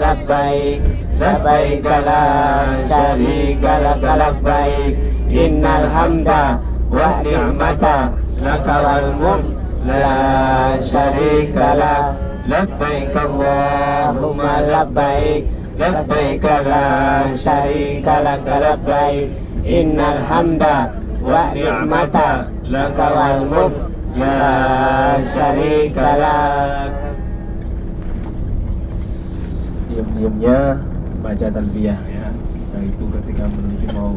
labbaik labbaik la syarika lak labbaik innal hamda wa ni'mata laka wal mulk la syarika lak labbaik Allahumma labbaik labbaik la syarika lak labbaik innal hamda wa ni'mata laka wal mulk la syarika lak. Diam-diamnya baca talbiyah ya. Nah itu ketika menuju mau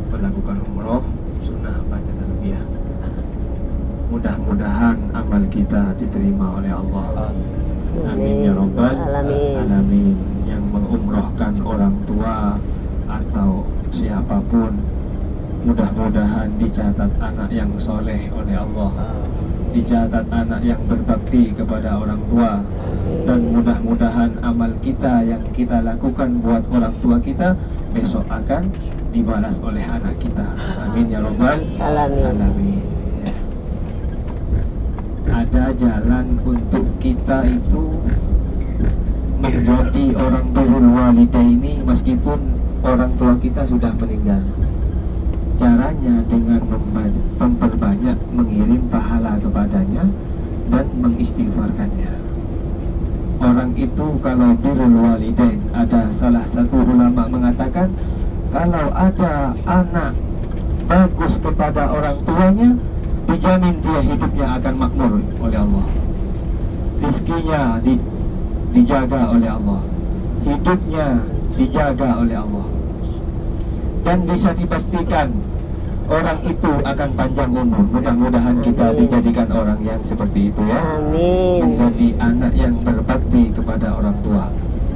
melakukan umroh sunnah baca talbiyah. Mudah-mudahan amal kita diterima oleh Allah. Amin ya rabbal alamin. Yang mengumrohkan orang tua atau siapapun, mudah-mudahan dicatat anak yang soleh oleh Allah, dicatat anak yang berbakti kepada orang tua, dan mudah-mudahan amal kita yang kita lakukan buat orang tua kita besok akan dibalas oleh anak kita. Amin ya rabbal alamin. Ada jalan untuk kita itu menjadi orang birrul walidaini meskipun orang tua kita sudah meninggal. Caranya dengan memperbanyak mengirim pahala kepadanya dan mengistighfarkannya. Orang itu kalau birrul walidain, ada salah satu ulama mengatakan kalau ada anak bagus kepada orang tuanya, dijamin dia hidupnya akan makmur oleh Allah. Rizkinya dijaga oleh Allah, hidupnya dijaga oleh Allah, dan bisa dipastikan orang itu akan panjang umur. Mudah-mudahan kita dijadikan orang yang seperti itu ya. Amin. Menjadi anak yang berbakti kepada orang tua,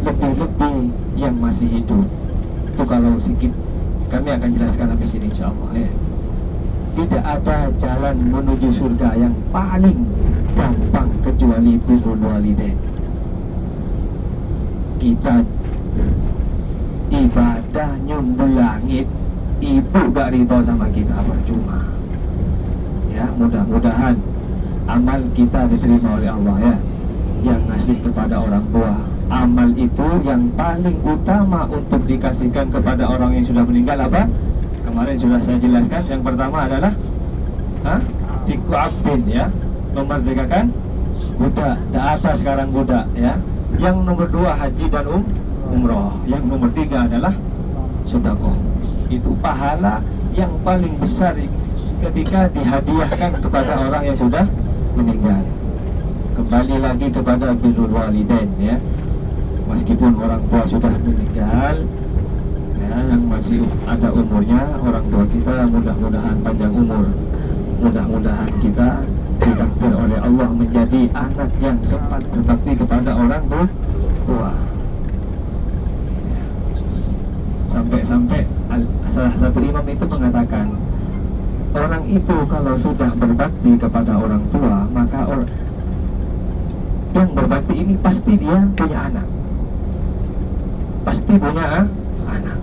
lebih-lebih yang masih hidup. Itu kalau sedikit kami akan jelaskan habis ini insyaallah ya. Tidak ada jalan menuju surga yang paling gampang kecuali birrul walidain. Kita ibadah nyumbul langit, ibu gak ridho sama kita, percuma. Ya, mudah-mudahan amal kita diterima oleh Allah ya. Yang ngasih kepada orang tua, amal itu yang paling utama untuk dikasihkan kepada orang yang sudah meninggal apa? Kemarin sudah saya jelaskan. Yang pertama adalah tiku abdin ya, memerdekakan budak. Ada sekarang budak ya. Yang nomor dua haji dan umroh. Yang nomor tiga adalah sedekah. Itu pahala yang paling besar ketika dihadiahkan kepada orang yang sudah meninggal. Kembali lagi kepada birrul walidain ya. Meskipun orang tua sudah meninggal ya, yang masih ada umurnya, orang tua kita mudah-mudahan panjang umur. Mudah-mudahan kita ditakdir oleh Allah menjadi anak yang sempat berbakti kepada orang tua. Sampai-sampai salah satu imam itu mengatakan, orang itu kalau sudah berbakti kepada orang tua, maka yang berbakti ini pasti dia punya anak. Pasti punya anak.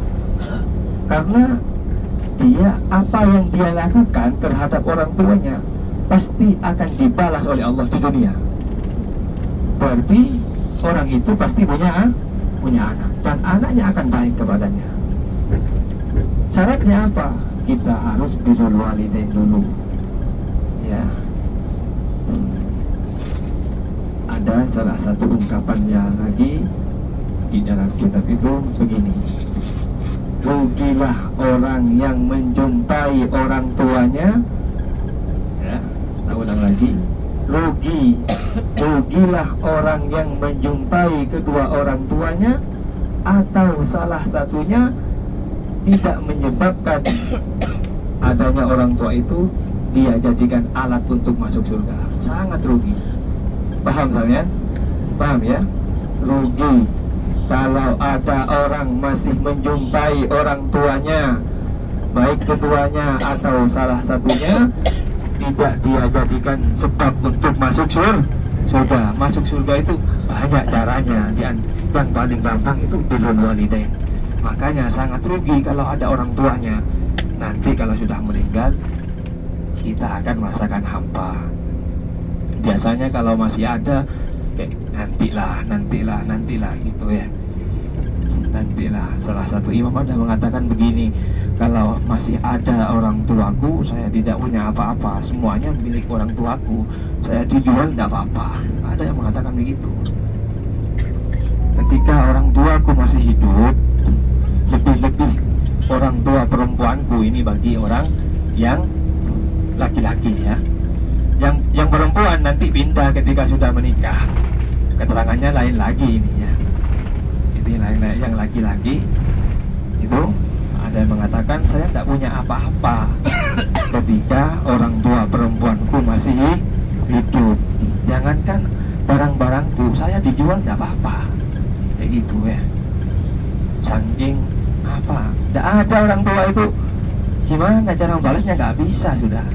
Karena dia, apa yang dia lakukan terhadap orang tuanya pasti akan dibalas oleh Allah di dunia. Berarti orang itu pasti punya anak, dan anaknya akan baik kepadanya. Syaratnya apa? Kita harus birrul walidain dulu ya. Ada salah satu ungkapannya lagi di dalam kitab itu begini: rugilah orang yang menjumpai orang tuanya ya. Kita ulang lagi, rugilah orang yang menjumpai kedua orang tuanya atau salah satunya tidak menyebabkan adanya orang tua itu dia jadikan alat untuk masuk surga. Sangat rugi. Paham kalian? Paham ya? Rugi kalau ada orang masih menjumpai orang tuanya, baik keduanya atau salah satunya, tidak dia jadikan sebab untuk masuk surga. Masuk surga itu banyak caranya. Yang paling gampang itu birrul walidain. Makanya sangat rugi kalau ada orang tuanya. Nanti kalau sudah meninggal, kita akan merasakan hampa. Biasanya kalau masih ada, nantilah gitu ya. nantilah. Salah satu imam ada mengatakan begini, kalau masih ada orang tuaku, saya tidak punya apa-apa, semuanya milik orang tuaku, saya dijual tidak apa-apa. Ada yang mengatakan begitu. Ketika orang tuaku masih hidup, lebih-lebih orang tua perempuanku, ini bagi orang yang laki-laki ya. Yang perempuan nanti pindah ketika sudah menikah, keterangannya lain lagi ininya. Itu yang laki-laki itu ada yang mengatakan saya tidak punya apa-apa ketika orang tua perempuanku masih hidup. Jangankan barang-barangku, saya dijual tidak apa-apa. Kayak gitu ya. Saking apa? Tidak ada orang tua itu. Gimana cara membalasnya? Nggak bisa sudah.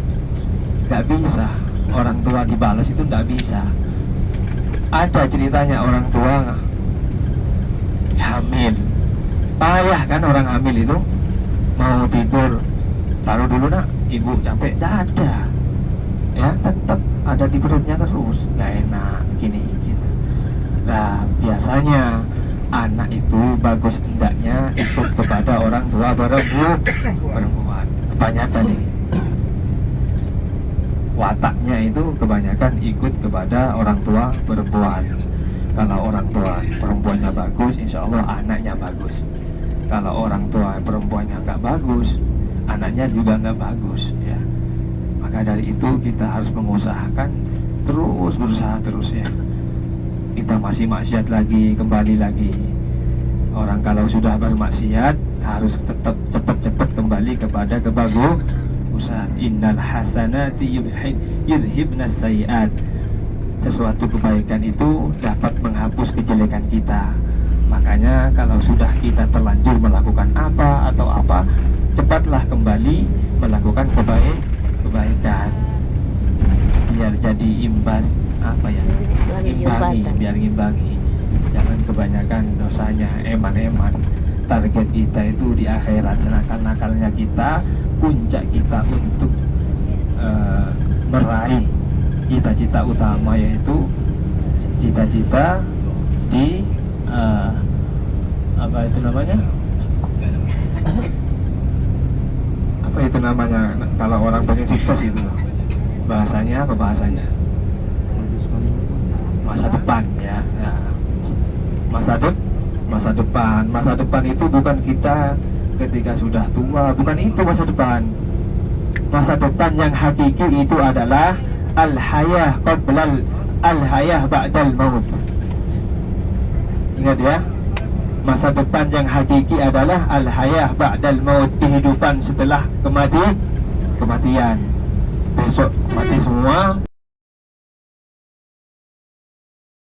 Nggak bisa. Orang tua dibalas itu nggak bisa. Ada ceritanya orang tua hamil. Payah kan orang hamil itu. Mau tidur, taruh dulu nak, ibu capek. Nggak ada. Ya tetap ada di perutnya terus. Nggak enak gini gitu. Nah biasanya anak itu bagus hendaknya ikut kepada orang tua perempuan. Kebanyakan ini wataknya itu kebanyakan ikut kepada orang tua perempuan. Kalau orang tua perempuannya bagus, insya Allah anaknya bagus. Kalau orang tua perempuannya nggak bagus, anaknya juga nggak bagus ya. Maka dari itu kita harus mengusahakan terus, berusaha terus ya. Kita masih maksiat lagi, kembali lagi. Orang kalau sudah bermaksiat harus tetap cepat-cepat kembali kepada kebagusan. Innal hasanati yudhibnas sayiat. Sesuatu kebaikan itu dapat menghapus kejelekan kita. Makanya kalau sudah kita terlanjur melakukan apa atau apa, cepatlah kembali melakukan kebaikan. Biar jadi biar ngimbangi. Jangan kebanyakan dosanya, eman-eman. Target kita itu di akhirat, senakal-nakalnya kita, puncak kita untuk meraih cita-cita utama, yaitu cita-cita di apa itu namanya? Apa itu namanya kalau orang pengen sukses itu? Bahasanya apa bahasanya? Masa depan ya. Masa depan itu bukan kita ketika sudah tua, bukan itu masa depan. Masa depan yang hakiki itu adalah al-hayah qablal al-hayah ba'dal maut. Ingat ya, masa depan yang hakiki adalah al-hayah ba'dal maut, kehidupan setelah kematian. Besok mati semua.